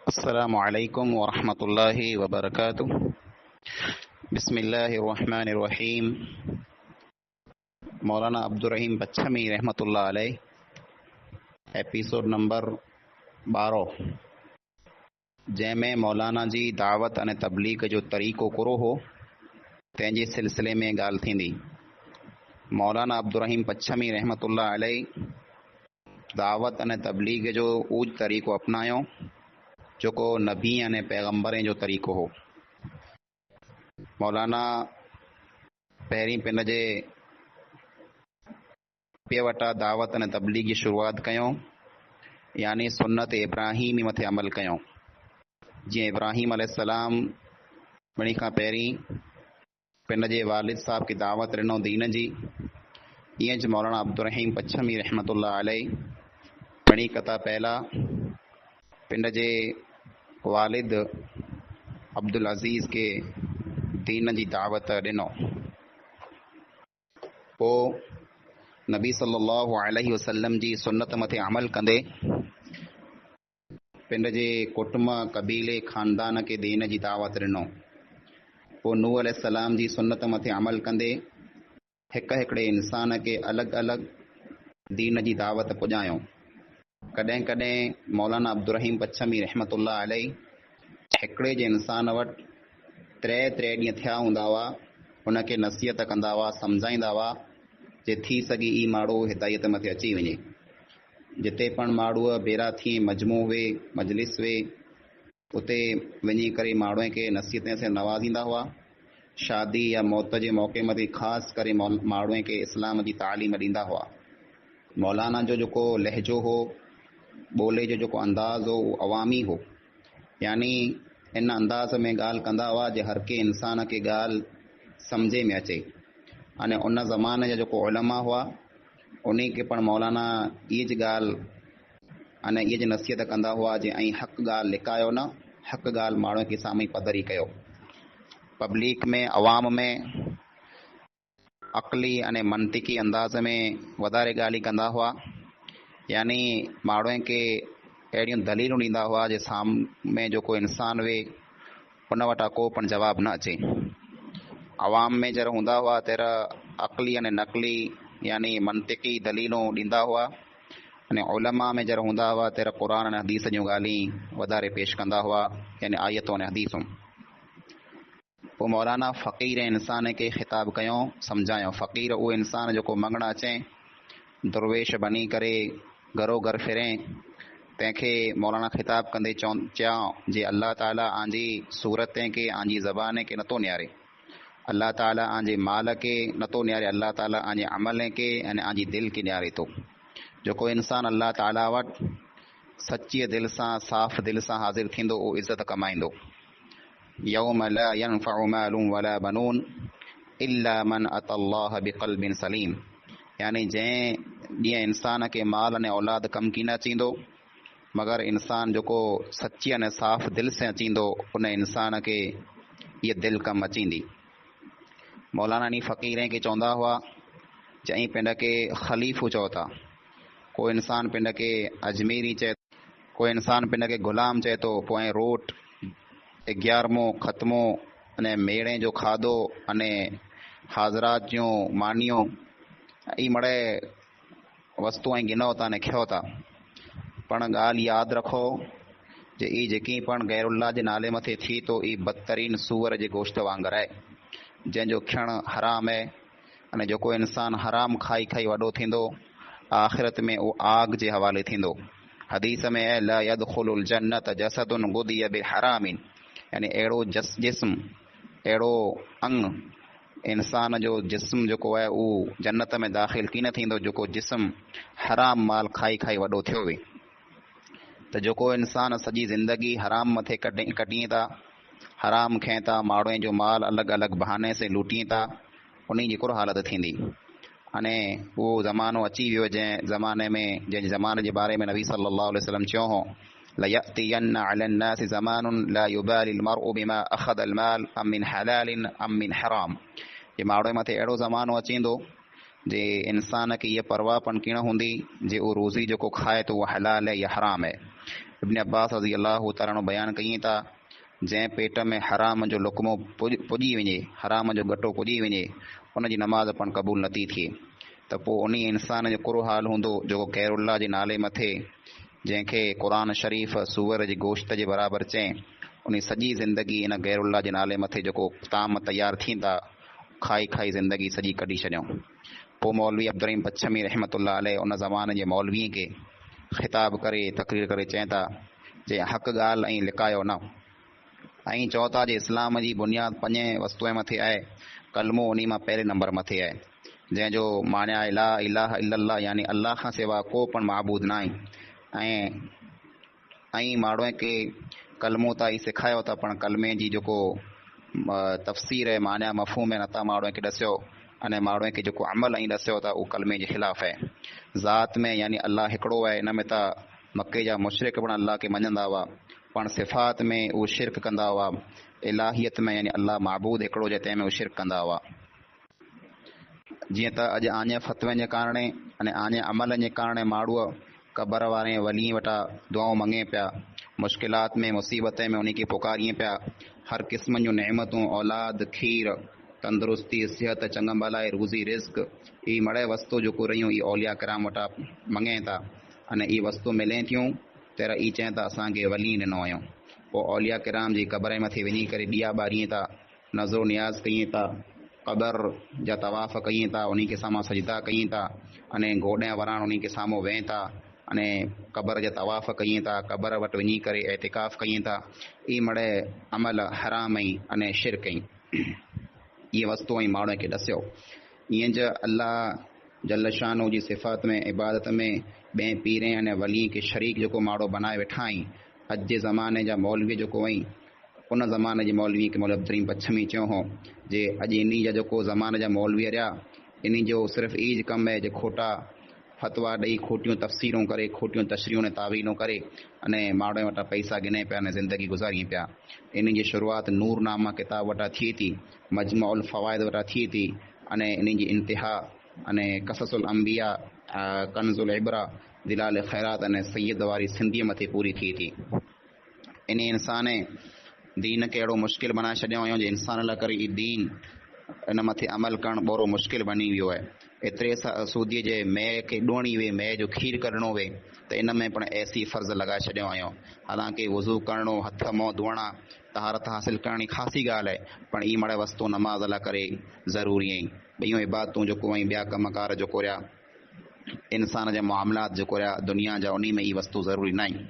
अस्सलामु अलैकुम वरहमतुल्लाहि वबरकातुह। बिस्मिल्लाहिर रहमानिर रहीम। मौलाना अब्दुर रहीम बच्छमी रहमतुल्लाह अलैह, एपिसोड नंबर 12, जंहिंमें मौलाना जी दावत अने तबलीग जो तरीक़ो कहिड़ो हो तंहिंजे सिलसिले में ॻाल्हि थींदी। मौलाना अब्दुर रहीम बच्छमी रहमतुल्लाह अलैह दावत अने तबलीग जो उज तरीक़ो अपनायो जेको नबी अने पैगंबरें जो तरीक़ो हो। मौलाना पहिरीं पिन जे पे वटां दावत अने तबलीग जी शुरूआत कयूं, यानी सुन्नत इब्राहिमी मथे अमल कयूं। जीअं इब्राहिम अलैहिस्सलाम ॿिनी खां पहिरीं पिन जे वालिद साहब खे दावत ॾिनो दीन जी, ईअं ज मौलाना अब्दुर रहीम बच्छमी रहमतुल्लाह अलैह ॿिनी कथा पहला पिंड जे वालिद अब्दुल अज़ीज़ के दीन जी दावत ॾिनो। पोइ नबी सल्लल्लाहु अलैहि वसल्लम जी सुन्नत मथे अमल कंदे पिंड जे कुटुंब कबीले ख़ानदान के दीन जी दावत ॾिनो। पोइ नूह अलैहिस्सलाम जी सुन्नत मथे अमल कंदे हिक हिकिड़े इंसान के अलॻि अलॻि दीन जी दावत पुॼायो। कॾहिं कॾहिं मौलाना अब्दुर रहीम बच्छमी रहमतुल्लाह अलैह हिकिड़े जे इंसान वटि 3 ॾींहं थिया हूंदा हुआ, हुनखे नसीहत कंदा हुआ, सम्झाईंदा हुआ जे थी सघे ई माण्हू हिदायत मथे अची वञे। जिते पण माण्हूअ बेरा थी मजमू वे मजलिस वे उते वञी करे माण्हूअ खे नसीहत से नवाज़ींदा हुआ। शादी या मौत जे मौक़े मथे ख़ासि करे माण्हूअ खे इस्लाम जी तालीम ॾींदा हुआ। मौलाना जो जेको लहजो हो, ॿोले जो जेको अंदाज़ हो, उहो अवामी हो, यानी इन अंदाज़ में ॻाल्हि कंदा हुआ जे हर के इंसान खे ॻाल्हि सम्झे में अचे। अने उन ज़माने जा जेको उलमा हुआ उन खे पण मौलाना इहा ज ॻाल्हि अने इहा ज नसीहत कंदा हुआ जे ऐं हक़ ॻाल्हि लिकायो न, हक़ ॻाल्हि माण्हूअ खे साम्हूं पधरी कयो। पब्लिक में अवाम में अक़ली अने मंतिकी अंदाज़ में वधारे ॻाल्हि कंदा हुआ, यानी माण्हूअ खे अहिड़ियूं दलीलूं ॾींदा हुआ जे साम्हूं जेको इंसान वे उन वटां को पण जवाब न अचे। अवाम में जर हूंदा हुआ तेरा अक़ली अने नक़ली यानी मंतिकी दलीलूं ॾींदा हुआ, अने उलमा में जर हूंदा हुआ तेरा क़ुरान अने हदीस जूं ॻाल्हियूं वधारे पेश कंदा हुआ, यानी आयतूं अने हदीसूं। पोइ मौलाना फ़क़ीर इंसान खे ख़िताब कयूं, सम्झायूं। फ़क़ीर उहो इंसान जेको मंगण अचे, दुर्वेश बनी करे घरो घर फिरे, तंहिंखे मौलाना ख़िताब कंदे चयां जे अल्लाह ताला आंजी सूरतें खे आंजी ज़बान खे नथो न्यारे, अल्लाह ताला आंजे माल के नथो न्यारे, अल्लाह ताला आंजे अमल के अने आंजी दिलि खे न्यारे थो। जेको इंसान अल्लाह ताला वटि सची दिलि सां साफ़ दिलि सां हाज़िर थींदो उहो इज़त कमाईंदो। यौम ला यनफ़उ मालुन वला बनून इल्ला मन अतल्लाह बिक़ल्बिन सलीम, यानी जंहिं ॾींहुं इंसान खे माल अने औलाद कम की न अचींदो मगर इंसान जेको सची अने साफ़ दिलि से अचींदो उन इंसान खे इहा दिलि कमु अचींदी। मौलाना नी फ़क़ीरें खे चवंदा हुआ, चई पिंड खे ख़लीफ़ो चओ था, को इंसान पिंड खे अजमेरी चए, को इंसान पिंड खे ग़ुलाम चए थो। पोइ रोट 11मो ख़त्मो अने मेड़े जो खाधो अने हाज़रात जूं मानियूं ई मड़े वस्तू ऐं गिनो था अने खियो था। पण ॻाल्हि यादि रखो जे ई जेकी पण गैरुल्ला जे नाले मथे थी तो ई बदतरीन सूअर जे गोश्त वांगुरु आहे, जंहिंजो खियणु हराम आहे। अने जेको इंसान हराम खाई खाई वॾो थींदो आख़िरत में उहो आग जे हवाले थींदो। हदीस में है ला यदखुलुल जन्नत जसदुन गुदिय बिहरामिन, यानी अहिड़ो जिस्म अहिड़ो अंग इंसान जो जिस्म जेको आहे उहो जन्नत में दाख़िल की न थींदो जेको जिस्म हराम माल खाई खाई वॾो थियो वे। त जेको इंसान सॼी ज़िंदगी हराम मथे कटीं था, हराम खाइनि था, माण्हुनि जो माल अलॻि अलॻि बहाने से लूटीं था, उन जी हिकिड़ो हालत थींदी। अने उहो ज़मानो अची वियो जंहिं ज़माने में, जंहिं ज़माने जे बारे में नबी सल्लल्लाहु अलैहि वसल्लम चयो हो लयअतियन्न अलन नासि ज़मानुन ला युबालिल मर्उ बिमा अख़दल माल अम मिन हलालिन अम मिन हराम। ये माण्हू मथे अहिड़ो ज़मानो अचींदो जे इंसान खे इहा परवाह पण कीण हूंदी जे उहो रोज़ी जेको खाए थो उहा हलाल आहे या हराम आहे। इब्न अब्बास रज़ी अल्लाहु तआला अन्हु बयानु कईं था, जंहिं पेट में हराम जो लुक़्मो पुॼी वञे, हराम जो गटो पुॼी वञे, उनजी नमाज़ पण क़बूल नथी थिए। त पोइ उन इंसान जो कुरो हाल हूंदो जेको गैरुल्लाह जे नाले मथे, जंहिंखे क़ुरान शरीफ़ सूअर जे गोश्त जे बराबरि चए, उन सॼी ज़िंदगी इन गैरुल्लाह जे नाले मथे जेको ताम तयारु थींदा, खाई खाई ज़िंदगी सॼी कढी छॾियऊं। पोइ मौलवी अब्दुर्रहीम पच्छमी रहमतुल्लाह अलैह उन ज़माने जे मौलवीअ खे ख़िताब करे तक़रीर करे चवनि था, जे हक़ ॻाल्हि ऐं लिकायो न, ऐं चओ था जे इस्लाम जी बुनियादु 5 वस्तुअ मथे आहे, कलमो उन मां पहिरें नंबर मथे आहे, जंहिंजो माना आहे ला इलाहा इल्लल्लाह, यानी अल्लाह खां सवा को पण माबूद न आहे। ऐं माण्हूअ खे कलमो त ई सेखारियो था, पण कलमे जी जेको तफ़सीर आहे, माना मफ़हूम आहे, नथा माण्हूअ खे ॾसियो, अने माण्हूअ खे जेको अमल ऐं ॾसियो था उहो कलमे जे ख़िलाफ़ आहे। ज़ात में यानी अल्लाह हिकिड़ो आहे, इन में त मके जा मुशरिक पण अल्लाह खे मञंदा हुआ, पण सिफ़ात में उहे शिरक कंदा हुआ। इलाहियत में यानी अल्लाह माबूद हिकिड़ो जे तंहिं में उहे शिरक कंदा हुआ। जीअं त अॼु आने फ़तवनि जे कारणे अने आने अमलनि जे कारणे माण्हूअ क़बर वारे वली वटां दुआऊं मङे पिया, मुश्किलात में मुसीबत में उन खे पुकारीअ पिया। हर क़िस्म जूं नेमतूं, औलाद, खीर, तंदुरुस्ती, सिहत, चङम भलाई, रोज़ी रिज़्क, इहे मड़े वस्तु जेको रहियूं इहे औलिया किराम वटां मङे था, अने इहे वस्तु मिले थियूं त इहे चवनि था असांखे वली ॾिनो हुयूं। पोइ औलिया किराम जी क़बर मथे वञी करे ॾिया ॿारीअ था, नज़रो नियाज़ कयूं था, क़बर जा तवाफ़ कयूं था, उन खे साम्हूं सजदा कयूं था, अने गोॾे वराण उन खे साम्हूं वेह था, अने क़बर जा तवाफ़ कयूं था, क़बर वटि वञी करे एतिकाफ़ कयूं था। इहे मड़े अमल हराम ई अने शिरक ई इहे वस्तू ऐं माण्हूअ खे ॾसियो। ईअं ज अल्लाह जल शानो जी सिफ़ात में, इबादत में ॿिए पीरे अने वली खे शरीक जेको माण्हू बनाए वेठा आहिनि। अॼु जे ज़माने जा मौलवी जेको आहिनि, उन ज़माने जे मौलवी खे मौलवी अब्दुर्रहीम पच्छमी चयो हो जे अॼु इन जा जेको ज़माने जा मौलवी रहिया, इन जो सिर्फ़ु ईज कमु आहे जे खोटा फतवा ॾेई, खोटियूं तफ़सीरूं करे, खोटियूं तशरीहूं ऐं तावीलूं करे, अने माण्हू वटां पैसा गिने पिया अने ज़िंदगी गुज़ारियूं पिया। इन जी शुरूआति नूरनामा किताब वटां थिए थी, मजमुउल फ़वाइद वटां थिए थी, अने इन जी इंतिहा अने क़ससुल अंबिया, कंज़ुल इबरा, दिलाल ख़ैरात अने सैयद वारी सिंधीअ मथे पूरी थिए थी। इन इंसान दीन खे अहिड़ो मुश्किल बनाए छॾियो हुयो जो इंसान लाइ करे ई दीन इन मथे अमल करणु ॿोरो मुश्किल बनी वियो आहे। एतिरे सूदीअ जे मेह खे ॾोणी वे, मेह जो खीर कढणो वे, त इन में पिणु ऐसी फ़र्ज़ लॻाए छॾियो हुयो। हालांकि वज़ू करणो, हथ मुंहुं धोअणा, तहारत हासिल करणी ख़ासी ॻाल्हि आहे, पण ई मड़े वस्तु नमाज़ लाइ करे ज़रूरी आहिनि। ॿियूं इबादतूं जेको ऐं ॿिया कमकार जेको रहिया, इंसान जा मामलात जेको रहिया दुनिया जा, उन में ई वस्तु ज़रूरी न आहिनि।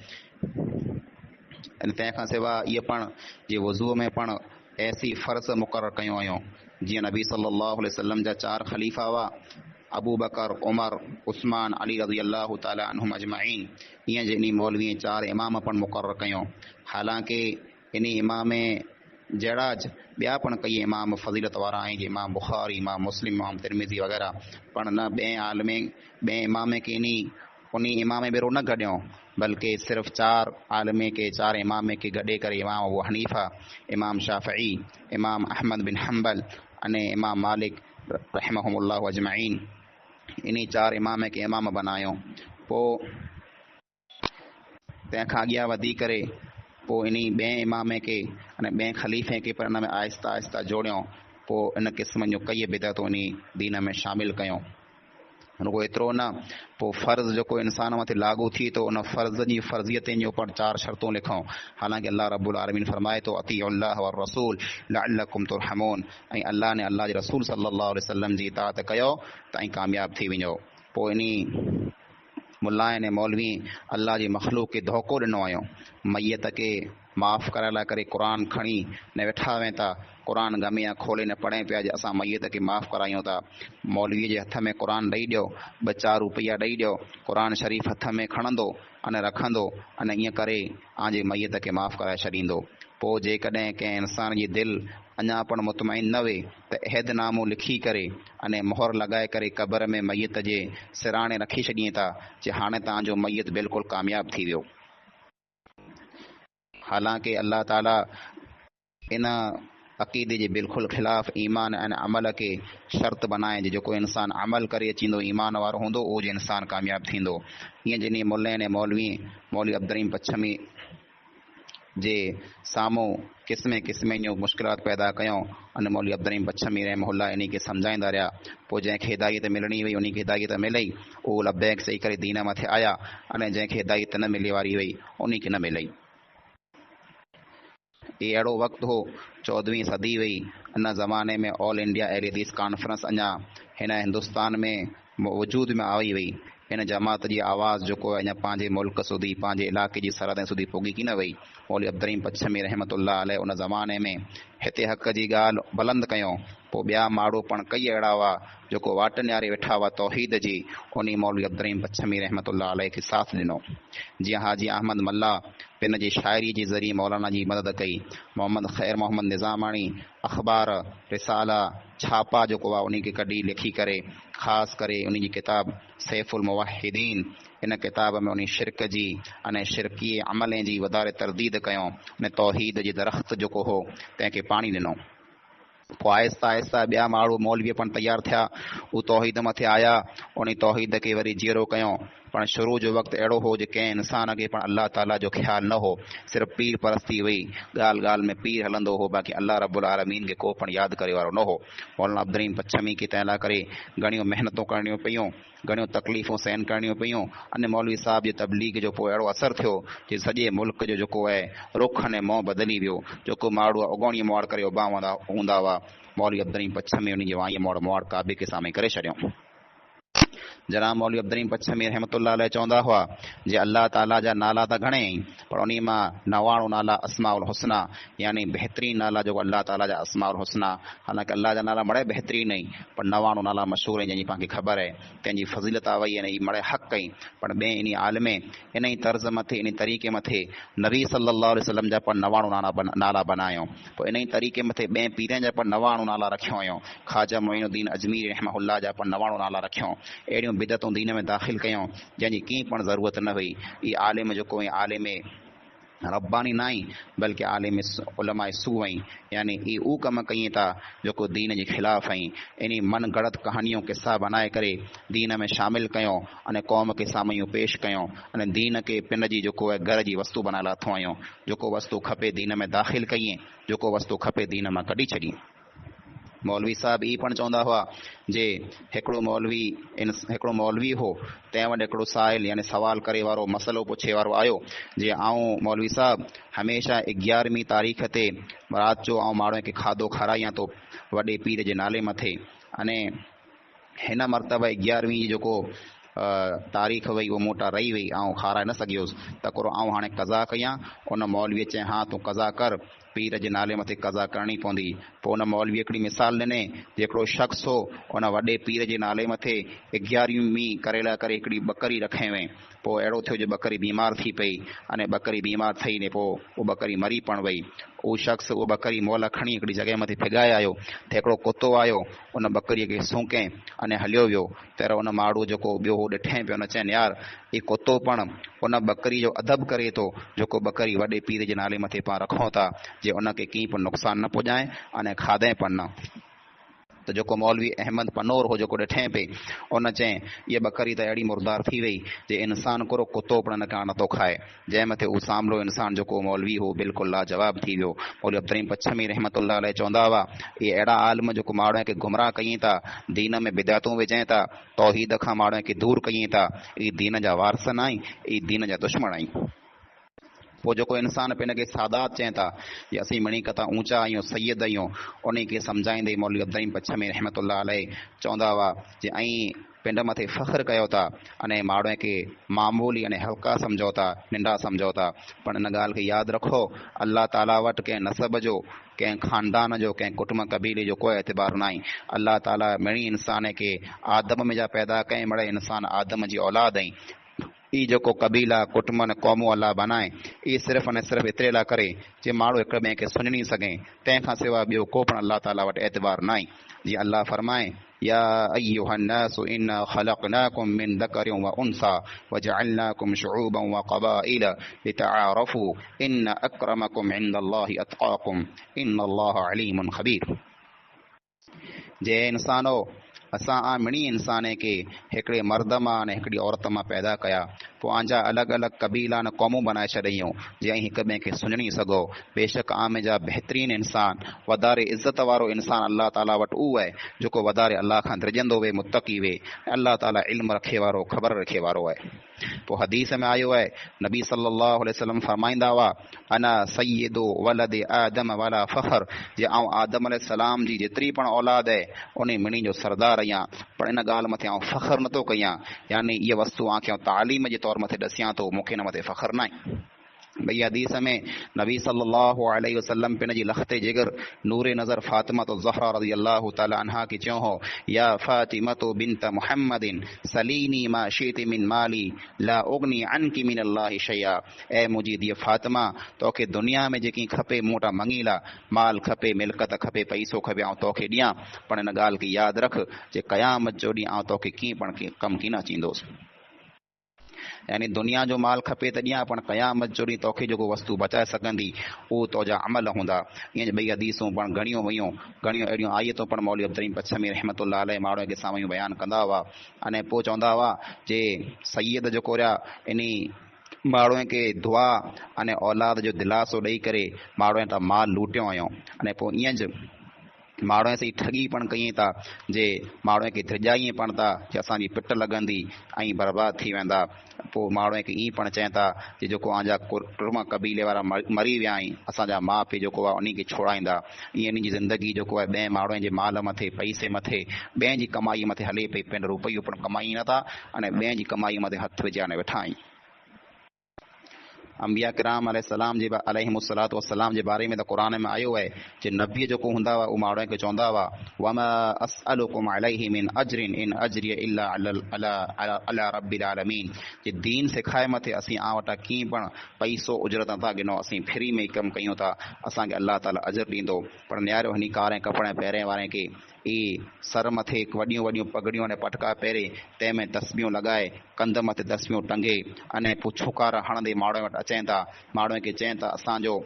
तंहिंखां सवाइ इहे पण जे वज़ूअ में पण ऐसी फ़र्ज़ मुक़ररु कयूं हुयूं, जीअं नबी सल्लल्लाहु अलैहि वसल्लम जा 4 ख़लीफ़ा हुआ, अबू बकर, उमर, उस्मान, अली रज़ी अल्लाह ताला अन्हुम अजमईन। ईअं जे इन मौलवी 4 इमाम पण मुक़ररु कयूं। हालांकि इन इमाम जहिड़ा ॿिया पण कई इमाम फ़ज़ीलत वारा आहिनि, इमाम बुख़ारी, इमाम मुस्लिम, इमाम तिरमिज़ी वग़ैरह, पण न ॿिए इमाम खे उन इमाम भेरो न गॾियो, बल्कि सिर्फ़ु 4 आलमे के 4 इमाम खे गॾे करे इमाम अबू हनीफ़ा, इमाम शाफ़िई, इमाम अहमद बिन हम्बल अने इमाम मालिक रहमहुमुल्लाह अजमईन, इन 4 इमाम खे इमाम बनायो। पोइ तंहिंखां अॻियां वधी करे पोइ इन ॿिए इमाम खे अने ॿिए ख़लीफ़े खे पर इन में आहिस्ता आहिस्ता जोड़ियो। पोइ इन क़िस्म जूं कई बिदअतूं इन दीन में शामिलु कयूं। रुगो एतिरो न, पोइ फ़र्ज़ जेको इंसान मथे लागू थी थो, उन फ़र्ज़ जी फ़र्ज़ियतुनि जो पण 4 शर्तूं लिखूं। हालांकि अल्लाह रब्बुल आलमीन फरमाए थो अतीउल्लाह व रसूल लअल्लकुम तुरहमून, ऐं अल्लाह ने अल्लाह जे रसूल सल्लल्लाहु अलैहि वसल्लम जी इताअत कयो त ऐं कामयाब थी वञो। पोइ इन मुल्लाइन ऐं मौलवी अल्लाह जी मख़लूक खे धोखो ॾिनो हुयो। मैयत खे माफ़ करण लाइ करे क़ुरान खणी न वेठा हुआ था, क़ुरान गमिया खोले न पढ़े पिया जे असां मैयत खे माफ़ करायूं था। मौलवीअ जे हथ में क़ुरान ॾेई ॾियो, 2-4 रुपया ॾेई ॾियो, क़ुरान शरीफ़ हथ में खणंदो अने रखंदो, अने ईअं करे आंजे मैयत खे माफ़ कराए छॾींदो। पोइ जेकॾहिं कंहिं इंसान जी दिलि अञा पण मुतमइन न वे त अहदनामो लिखी करे अने मोहर लॻाए करे क़बर में मैयत जे सिराणे रखी छॾीए था जे हाणे तव्हांजो मैयत बिल्कुलु कामयाब थी वियो। हालांकि अल्लाह ताला इन अक़ीदे जे बिल्कुलु ख़िलाफ़ ईमान ऐं अमल खे शर्त बनाए जेको इंसानु अमल करे अचींदो ईमान वारो हूंदो उहो जो इंसानु कामयाबु थींदो। ईअं जिनी मुल्लनि ऐं मौलवी अब्दुर्रहीम पच्छमी जे साम्हूं क़िस्मे क़िस्मे जूं मुश्किलात पैदा कयूं अने मौलवी अब्दुर्रहीम पच्छमी रहमहुल्लाह इन खे सम्झाईंदा रहिया। पोइ जंहिंखे हिदायत मिलणी हुई उन खे हिदायत मिलई, उहो लबैक सही करे दीन मथे आया, अने जंहिंखे हिदायत न मिले वारी हुई उन खे न मिलई। ये अहिड़ो वक़्तु हो, 14वीं सदी हुई। इन ज़माने में ऑल इंडिया अहले हदीस कॉन्फ्रेंस अञा हिन हिंदुस्तान में वजूद में आई हुई। हिन जमात जी आवाज़ जेको आहे अञा पंहिंजे मुल्क सुधी पंहिंजे इलाइक़े जी सरहद सुधी पुगी की न वई। मौलवी अब्दुर्रहीम पच्छमी रहमतुल्लाह अलैह उन ज़माने में हिते हक़ जी ॻाल्हि बुलंद कयूं। पोइ ॿिया माण्हू पण कई अहिड़ा हुआ जेको वाट निहारे वेठा हुआ तौहीद जी, उन मौलवी अब्दुर्रहीम पच्छमी रहमतुल्लाह अलैह खे साथ ॾिनो। जीअं हाजी अहमद मल्ला पिन जी शाइरी जे ज़रिए मौलाना जी मदद कई। मोहम्मद ख़ैर मोहम्मद निज़ामाणी अख़बार रिसाला छापा जेको आहे उन खे कढी लिखी करे ख़ासि करे उन जी किताब सैफ़ुल मुवहिदीन, इन किताब में उन शिरक जी अने शिरकी अमले जी वधारे तरदीद कयूं। अने तौहीद जी दरख़्त जेको हो तंहिंखे पाणी ॾिनो। पोइ आहिस्ता आहिस्ता ॿिया माण्हू मौलवी पण तयारु थिया, उहे तौहीद मथे आया, उन तौहीद खे वरी जीरो कयूं। पण शुरू जो वक़्तु अहिड़ो हो जो कंहिं इंसान खे पण अल्लाह ताला जो ख़्यालु न हो, सिर्फ़ु पीर परस्ती हुई। ॻाल्हि ॻाल्हि में पीर हलंदो हो, बाक़ी अल्लाह रब्बुल आलमीन खे को पण यादि करे वारो न हो। मौलाना अब्दुर्रहीम पच्छमी खे तंहिं लाइ करे घणियूं महिनतूं करणियूं पियूं, घणियूं तकलीफ़ूं सहन करणियूं पियूं। अने मौलवी साहब जे तबलीग जो पोइ अहिड़ो असरु थियो जो सॼे मुल्क जो जेको आहे रुख अने मोह बदिली वियो। जेको माण्हू उगोणी मोड़ करे उभा हूंदा हुआ, मौलवी अब्दुर्रहीम पच्छमी उन जे वाईअ मोड़ काबे के साम्हूं करे छॾियऊं। जनाब मौलवी अब्दुर्रहीम पच्छमी रहमतुल्लाह अलैह चवंदा हुआ जे अल्लाह ताला जा नाला त घणे आहिनि, पर उन मां 99 नाला अस्माउल हुस्ना, यानी बहितरीन नाला जेको अल्लाह ताला जा अस्माउल हुस्ना। हालांकि अल्लाह जा नाला मड़े बहितरीन आहिनि, पर 99 नाला मशहूर आहिनि जंहिंजी पाण खे ख़बर आहे, तंहिंजी फज़ीलत वई ऐं ई मड़े हक़ कई। पर ॿिए इन आलमे इन ई तर्ज़ मथे इन तरीक़े मथे नबी सल्लल्लाहु अलैहि वसल्लम जा पण 99 नाला बनायूं। पोइ इन ई तरीक़े मथे ॿिए पीरनि जा पण 99 नाला रखियूं हुयूं। ख़्वाजा मोइनुद्दीन अजमीरी रहमहुल्लाह जा पण 99 नाला रखियूं। अहिड़ियूं बिदतूं दीन में दाख़िल कयूं जंहिंजी कीअं पण ज़रूरत न हुई। ई आलिम जेको आलिम रब्बानी न आई, बल्कि आलिम उलमाए सू आई, यानी ई उहो कम कई था जेको दीन जे ख़िलाफ़ आई। इन मन गढ़त कहानियूं किस्सा बनाए करे दीन में शामिलु कयूं अने क़ौम के साम्हूं पेश कयूं। अने दीन खे पिन जी जेको आहे घर जी वस्तु बनाए लाथो आहियूं। जेको वस्तु खपे दीन में दाख़िल कई, जेको वस्तु खपे दीन मां कढी छॾी। मौलवी साहब ई पण चवंदा हुआ जे हिकिड़ो मौलवी हो, तंहिं वटि हिकिड़ो साहिल यानी सवाल करे वारो मसलो पुछे वारो आयो जे आऊं मौलवी साहब हमेशह 11वीं तारीख़ ते राति जो आऊं माण्हुनि खे खाधो खारायां थो वॾे पीर जे नाले मथे। अने हिन मरतबा 11वीं जेको तारीख़ हुई उहा मूं वटां रही वई, ऐं खाराए न सघियुसि, त हिकिड़ो आऊं हाणे कज़ा कयां। उन मौलवीअ चई हा तूं कज़ा कर, पीर जे नाले मथे कज़ा करणी पवंदी। पोइ उन मौलवी हिकिड़ी मिसाल ॾिने, हिकिड़ो शख़्स हो उन वॾे पीर जे नाले मथे 11वीं करे हिकिड़ी ॿकरी रखे वई। पोइ अहिड़ो थियो जो ॿकरी बीमार थी पई, अने ॿकरी बीमार थी ने पोइ उहा ॿकरी मरी पण वई। उहो शख़्स उहा ॿकरी मोल खणी हिकिड़ी जॻह मथे फिगाए आयो, त हिकिड़ो कुतो आयो उन ॿकरीअ खे सूंके अने हलियो वियो। त उन माण्हू जेको ॿियो हो ॾिठे पियो, न चवनि यार ही कुतो पण उन ॿकरी जो अदब करे थो जेको ॿकरी वॾे पीर जे नाले मथे पाण रखूं था, जे उनखे कीअं पण नुक़सान न पुॼाए अने खाधे पण न। त जेको मौलवी अहमद पनोर हो जेको ॾिठे पई, उन चई इहा ॿकरी त अहिड़ी मुर्दार थी वई जे इंसान कुरो कुतो पण नथो खाए। जंहिं मथे उहो सामलो इंसान जेको मौलवी हो बिल्कुलु लाजवाब थी वियो। मौलवी अब्दुर्रहीम पच्छमी रहमतुल्लाह अलैह चवंदा हुआ इहे अहिड़ा आलिम जेको माण्हुनि खे गुमराह कई था, दीन में बिदातूं विझनि था, तौहीद खां माण्हुनि खे दूर कई था, ई दीन जा वारस न आहिनि, ई दीन जा दुश्मन आहिनि। पोइ जेको इंसान पिन खे सादात चवनि था या असीं मिणी कथा ऊचा आहियूं सैयद आहियूं, उन खे सम्झाईंदे मौलवी अब्दुर्रहीम पच्छमी रहमतुल्लाह अलैह चवंदा हुआ जे ऐं पिंड मथे फ़ख्रु कयो था अने माण्हुनि खे मामूली अने हल्का सम्झो था, नंढा सम्झो था। पर इन ॻाल्हि खे यादि रखो, अल्लाह ताला वटि कंहिं नसब जो, कंहिं ख़ानदान जो, कंहिं कुटुंब कबीले जो कोई एतबार न आहे। अल्लाह ताला मिणी इंसान खे आदम में जा पैदा कयईं, मिड़े इंसान आदम जी औलाद आई। ई जेको कबीला कुटुंब ने क़ौमूं अलाह बनाए, ई सिर्फ़ु अने सिर्फ़ु एतिरे लाइ करे जे माण्हू हिक ॿिए खे सुञणी सघे, तंहिंखां सवाइ ॿियो को पण अल्लाह ताला वटि एतबार न आहे। जीअं अल्लाह फरमाए या अय्युहन्नासु इन्ना खलक़नाकुम मिन ज़करिन व उन्सा वजअलनाकुम शुऊबन व क़बाइल लितआरफू इन्न अक्रमकुम इंदल्लाहि अत्क़ाकुम इन्नल्लाह अलीमुन ख़बीर। जे इंसानो असां आमिणी इंसान खे हिकिड़े मर्द मां ऐं हिकिड़ी औरत मां पैदा कया, पोइ आंजा अलॻि अलॻि क़बीला न क़ौमूं बनाए छॾियूं जीअं हिक ॿिए खे सुञणी सघो। बेशक आम जा बहितरीन इंसान वधारे इज़त वारो इंसान अलाह ताला वटि उहो आहे जेको वधारे अलाह खां डिॼंदो वे, मुतक़ी वे ऐं अलाह ताला इल्म रखे वारो, ख़बर रखे वारो आहे। पोइ हदीस में आयो आहे, नबी सल्लल्लाहु अलैहि वसल्लम फरमाईंदा हुआ, अना सय्यिदु वलद आदम वला फ़ख़्र, जे आउं आदम अलैहिस्सलाम जी जेतिरी पण औलाद आहे उन मिणी जो सरदार आहियां, पर इन ॻाल्हि मथे आउं फ़ख़्र नथो कयां, यानी इहा वस्तु आंखे तालीम जे तौर मथे ॾसियां थो, मूंखे हिन मथे फ़ख़्र न आहे। भई हदीस में नबी सल्लल्लाहु अलैहि वसल्लम पिन जी लखते जिगर नूरे नज़र फातिमा तो ज़हरा रज़ी अल्लाहु ताला अन्हा खे चयो हो, या फातिमा तो बिन्त मुहम्मदिन सलीनी मा शीति मिन माली ला उगनी अनकी मिन अल्लाहि शैया। ऐं मुंहिंजी धीअ फातिमा, तोखे दुनिया में जेकी खपे मूं वटां मङी ला, माल खपे, मिल्कत खपे, पैसो खपे, आउं तोखे ॾियां, पर हिन ॻाल्हि खे यादि रख जे क़यामत जो ॾींहुं आउं तोखे कीअं पण कमु कीन अचींदुसि। यानी दुनिया जो माल खपे त ॾियां, पण क़यामत जो ॾींहुं तोखे जेको वस्तु बचाए सघंदी उहो तुंहिंजा अमल हूंदा। ईअं ॿई हदीसूं पण घणियूं हुयूं, घणियूं अहिड़ियूं आयतूं पण मौलवी अब्दुल पच्छमी रहमतुल्लाह अलैह माण्हू खे साम्हूं बयानु कंदा हुआ। अने पोइ चवंदा हुआ जे सैयद जेको रहिया इन माण्हूअ खे दुआ अने औलाद जो दिलासो ॾेई करे माण्हूअ तां माल लूटियो हुयो। अने पोइ ईअं ज माण्हूअ सां ठगी पण कयूं था, जे माण्हूअ खे धिजाईं पण था जे असांजी पिट लॻंदी ऐं बर्बाद थी वेंदा। पोइ माण्हूअ खे ईअं पण चवनि था जे जेको आंजा कुर्म कबीले वारा मरी विया आहिनि, असांजा माउ पीउ जेको आहे उन खे छोड़ाईंदा। ईअं इन जी ज़िंदगी जेको आहे ॿिए माण्हुनि जे माल मथे, पैसे मथे, ॿिए जी कमाई मथे हले पई, पंहिंजो रुपयो पण कमाई नथा अने ॿिए जी कमाई मथे हथु विझाए वेठा आहिनि। अंबिया किराम अलैहिमुस्सलातु वस्सलाम जे बारे में त क़ुरान में आयो आहे जे नबी जेको हूंदा हुआ उहे माण्हू खे चवंदा हुआ, वमा असअलुकुम अलैहि मिन अजरिन इन अजरिय इल्ला अला रब्बिल आलमीन, जे दीन सिखाए मथे असीं आ वटा कीअं पण पैसो उजरत नथा गिनो, असीं फ्री में कमु कयूं था, असांखे अलाह ताला अजर ॾींदो। पर न्यारो हिन कारे कपिड़े पहिरें वारे खे ई सर मथे वॾियूं वॾियूं पगड़ियूं अने पटका पहिरे, तंहिंमें तस्बियूं लॻाए, कंध मथे तस्बियूं टंगे अने पोइ छोकार हणंदे माण्हू वटि अचनि था, माण्हूअ खे चवनि था असांजो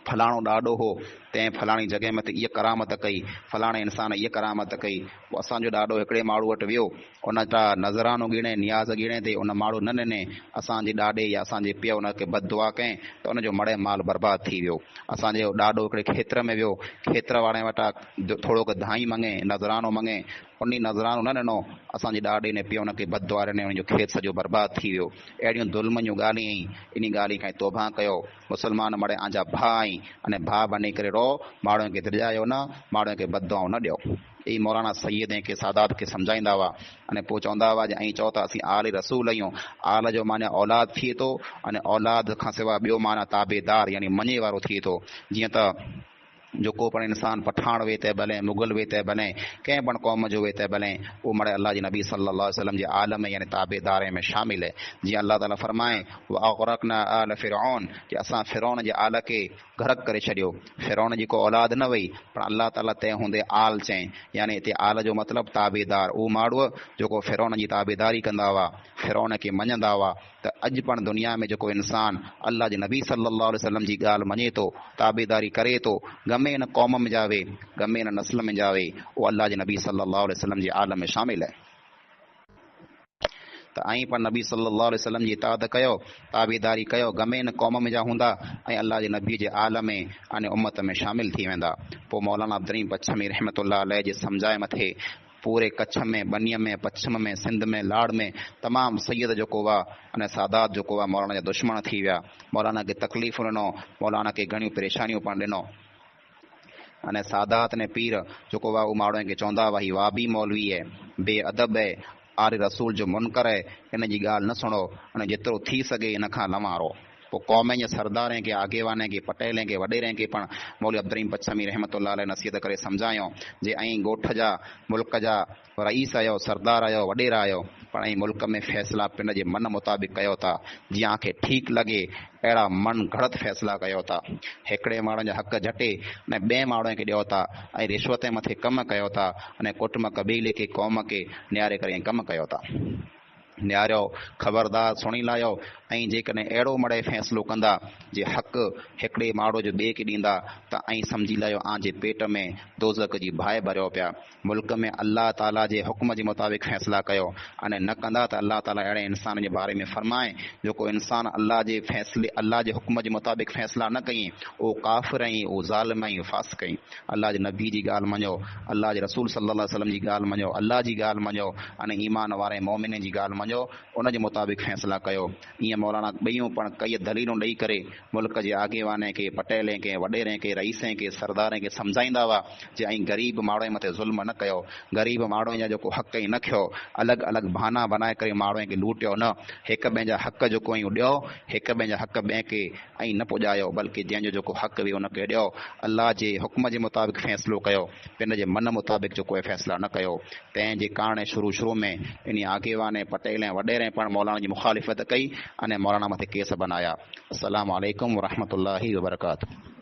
फलाणो ॾाढो हो, तंहिं फलाणी जॻह मथे इहा करामत कई, फलाणे इंसान इहा करामत कई। पोइ असांजो ॾाढो हिकिड़े माण्हू वटि वियो, उन जा नज़रानो गिणे, नियाज़ गिणे ते उन माण्हू न ॾिने, असांजे ॾाॾे या असांजे पीउ उनखे बददुआ कयईं त उनजो मड़े माल बर्बाद थी वियो। असांजो ॾाढो हिकिड़े खेत्र में वियो, खेत्र वारे वटां थोरो धाई मङे, नज़रानो मङे, उन नज़रानो न ॾिनो, असांजे ॾाॾे ने पीउ उनखे बददुआ ॾिने, उनजो खेत सॼो बर्बाद थी वियो। अहिड़ियूं ज़ुल्म जूं ॻाल्हियूं, इन ॻाल्हि खां तौबा कयो। मुस्लमान मड़े आंजा भाउ आहीं अने भाउ बनी करे रहो, माण्हुनि खे दिरिजायो न, माण्हुनि खे बददुआऊं न ॾियो। ई मौलाना सैयद ऐं के सादात खे सम्झाईंदा हुआ। अने पोइ चवंदा हुआ ऐं चओ त असीं आल रसूल आहियूं, आल जो माना औलाद थिए थो, अने औलाद खां सवाइ ॿियो माना ताबेदार यानी मञे वारो थिए थो। जीअं त जेको पण इंसान पठान वे त भले, मुगल वे त भले, कंहिं पण क़ौम जो वे त भले, उहो मड़े अल्लाह जे नबी सल्लल्लाहु अलैहि वसल्लम जे आलम यानी ताबेदारे में शामिल है। जीअं अल्लाह ताला फरमाए व अग़रक़ना आल फिरऔन, कि असां फिरौन जे आल खे गरक करे छॾियो। फिरौन जी को औलाद न वई, पर अल्लाह ताला तंहिं हूंदे आल चई, यानी हिते आल जो मतिलबु ताबेदार, उहो माण्हू जेको फिरौन जी ताबेदारी कंदा हुआ, फिरौन खे मञंदा हुआ। त अॼु पण दुनिया में जेको इंसान अल्लाह जे नबी सल्लल्लाहु अलैहि वसल्लम जी ॻाल्हि मञे थो, ताबेदारी करे थो, गमे इन क़ौम में जावे, गमे इन नस्ल में जावे, उहो अल्लाह जे नबी सल्लल्लाहु अलैहि वसल्लम जे आलम में शामिल आहे। त ऐं पण नबी सल्लल्लाहु अलैहि वसल्लम जी इताअत कयो, ताबेदारी कयो, गमे इन क़ौम में जा हूंदा ऐं अल्लाह जे नबी जे आल में अने उम्मत में शामिल थी वेंदा। पोइ मौलाना अब्दुल पच्छमी रहमतुल्लाह अलैह जे सम्झाए मथे पूरे कच्छ में, बनीअ में, पच्छम में, सिंध में, लाड़ में तमामु सैयद जेको हुआ अने सादात जेको हुआ मौलाना जा दुश्मन थी विया। मौलाना खे तकलीफ़ ॾिनो, मौलाना खे घणियूं परेशानियूं पण ॾिनो। अने सादात ने पीर जेको हुआ उहो माण्हुनि खे चवंदा हुआ ही वाबी मौलवी है, बेअदब है, आले रसूल जो मुनकर है, इन जी ॻाल्हि न सुणो, अने जेतिरो थी सघे इन खां लवारो। पोइ क़ौम जे सरदार खे आगेवान खे पटेल खे वॾेरे खे पण मौलवी अब्दुर्रहीम पच्छमी रहमतुल्लाह अलैह नसीहत करे सम्झायो जे ऐं ॻोठ जा मुल्क जा रईस आहियो सरदार आहियो वॾेरा आहियो पण ऐं मुल्क में फ़ैसिला पिंड जे मन मुताबिक़ कयो था जीअं आंखे ठीकु लॻे अहिड़ा मन घड़त फ़ैसिला कयो था हिकिड़े माण्हू जा हक़ झटे ऐं ॿिए माण्हू खे ॾियो था ऐं रिश्वत जे मथे कमु कयो था अने कुटुंब कबीले खे क़ौम खे नियारे करे कमु कयो था नियारियो ख़बरदार सुणी लाहियो ऐं जेकॾहिं अहिड़ो मड़े फ़ैसिलो कंदा जे हक़ हिकिड़े माण्हू जो ॿिए खे ॾींदा त ऐं सम्झी लाहियो आंजे पेट में दोज़ख जी बाहि भरियो पिया मुल्क में अल्लाह ताला जे हुकुम जे मुताबिक़ फ़ैसिला कयो अने न कंदा त अल्लाह ताला अहिड़े इंसान जे बारे में फ़रमाए जेको इंसान अल्लाह जे फ़ैसिले अल्लाह जे हुकुम जे मुताबिक़ फ़ैसिला न कई उहो काफ़िर ऐं उहो ज़ालिम ऐं फासिक़ कई अल्लाह जे नबी जी ॻाल्हि मञो अल्लाह जे रसूल सल्लल्लाहु अलैहि वसल्लम जी ॻाल्हि मञो अल्लाह जी ॻाल्हि मञो अने ईमान वारे मोमिन जी ॻाल्हि मञो उन जे मुताबिक़ फ़ैसिला कयो ईअं मौलाना ॿियूं पण कई दलीलूं ॾेई करे मुल्क जे आगेवान खे पटेल खे वॾेरे खे रईस खे सरदार खे सम्झाईंदा हुआ जे ऐं ग़रीब माण्हू जे मथे ज़ुल्म न कयो ग़रीब माण्हू जा जेको हक़ ई न खयो अलॻि अलॻि बहाना बनाए करे माण्हू खे लूटियो न हिक ॿिए जा हक़ जेको ऐं ॾियो हिक ॿिए जा हक़ ॿिए खे ऐं न पुॼायो बल्कि जंहिंजो जेको हक़ हुई उनखे ॾियो अल्लाह जे हुकुम जे मुताबिक़ फ़ैसिलो कयो पिन जे मन मुताबिक़ जेको आहे फ़ैसिला न कयो तंहिंजे कारण शुरू में इन आगेवान पटेल ऐं वॾेरे पण मौलाना जी मुखालिफ़त कई अने मौलाना मथे केस बनाया। अस्सलामु अलैकुम वरहमतुल्लाहि वबरकातुहू।